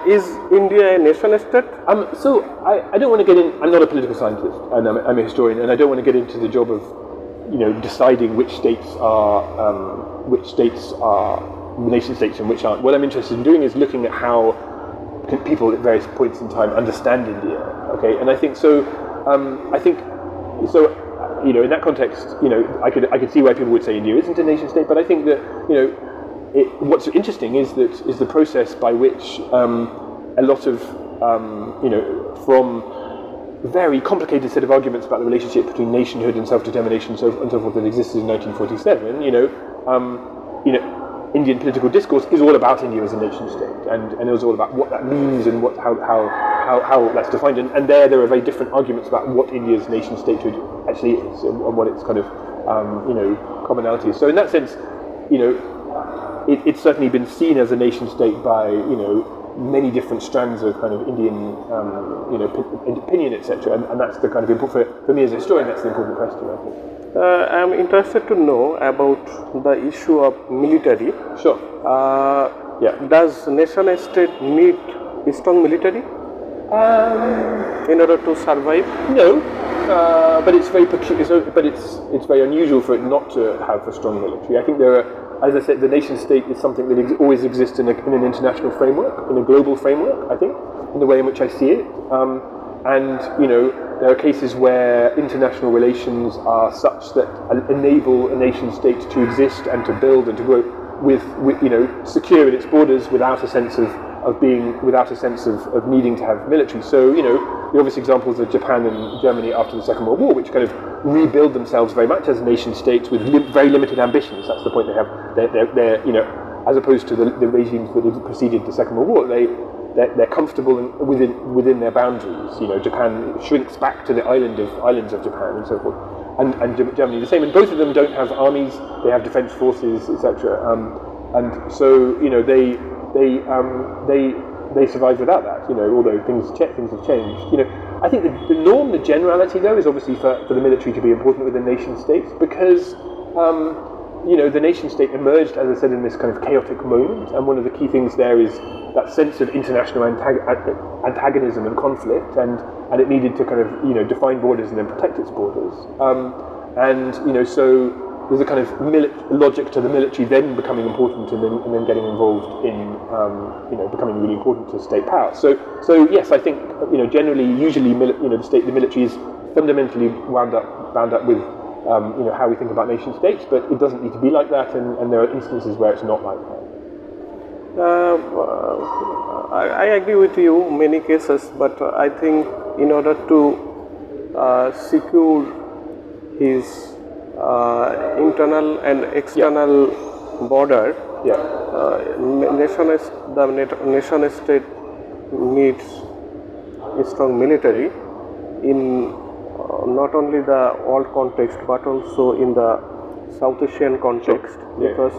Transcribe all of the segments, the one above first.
Is India a nation state? So I don't want to get in. I'm not a political scientist, and I'm a historian, and I don't want to get into the job of, deciding which states are nation states and which aren't. What I'm interested in doing is looking at how people at various points in time understand India. Okay, and I think so. In that context, I could see why people would say India isn't a nation state, but I think that what's interesting is the process by which a lot of from very complicated set of arguments about the relationship between nationhood and self-determination and so forth that existed in 1947. Indian political discourse is all about India as a nation state, and it was all about what that means and how that's defined. And there are very different arguments about what India's nation statehood actually is and what its kind of commonality is. So in that sense, it's certainly been seen as a nation state by many different strands of kind of Indian opinion, etc. And that's the kind of for me as a historian, that's the important question, I think. I am interested to know about the issue of military. Sure. Does nation state need a strong military in order to survive? No, but it's very peculiar. But it's very unusual for it not to have a strong military. I think there are. As I said, the nation state is something that always exists in an international framework, in a global framework, I think, in the way in which I see it. There are cases where international relations are such that enable a nation state to exist and to build and to grow with secure in its borders without a sense of needing to have military. So, the obvious examples are Japan and Germany after the Second World War, which kind of rebuild themselves very much as nation states with very limited ambitions. That's the point they have. They're as opposed to the regimes that had preceded the Second World War, they're comfortable within their boundaries. Japan shrinks back to the islands of Japan and so forth, and Germany the same. And both of them don't have armies; they have defense forces, etc. And so they survive without that. Although things have changed. I think the norm, the generality though, is obviously for the military to be important within nation states because. The nation state emerged, as I said, in this kind of chaotic moment, and one of the key things there is that sense of international antagonism and conflict, and it needed to kind of define borders and then protect its borders, so there's a kind of logic to the military then becoming important and then getting involved in becoming really important to state power. So yes, I think generally, usually the military is fundamentally bound up with. How we think about nation states, but it doesn't need to be like that, and there are instances where it's not like that. I agree with you many cases, but I think in order to secure his internal and external border, the nation state needs a strong military in not only the world context but also in the South Asian context, because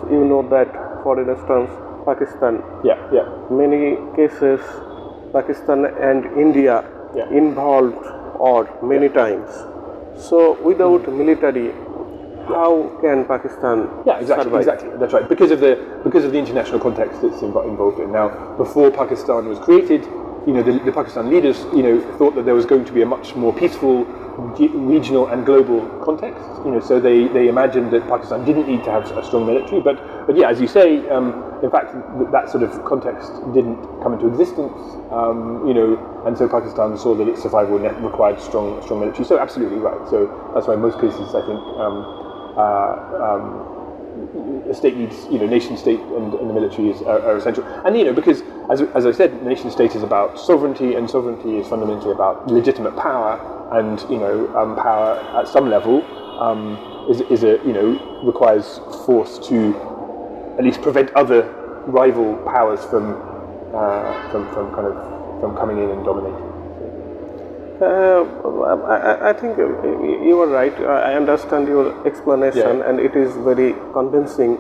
that, for instance, Pakistan, many cases Pakistan and India involved or many times. So without military, how can Pakistan survive? Exactly. That's right. Because of the international context that's involved in. Now, before Pakistan was created, the Pakistan leaders, thought that there was going to be a much more peaceful regional and global context. So they imagined that Pakistan didn't need to have a strong military. But yeah, as you say, in fact, that sort of context didn't come into existence. And so Pakistan saw that its survival required strong military. So absolutely right. So that's why in most cases, I think. A state needs, nation state and the military are essential. And, because, as I said, nation state is about sovereignty, and sovereignty is fundamentally about legitimate power, and, power at some level requires force to at least prevent other rival powers from coming in and dominating. I think you are right. I understand your explanation, and it is very convincing.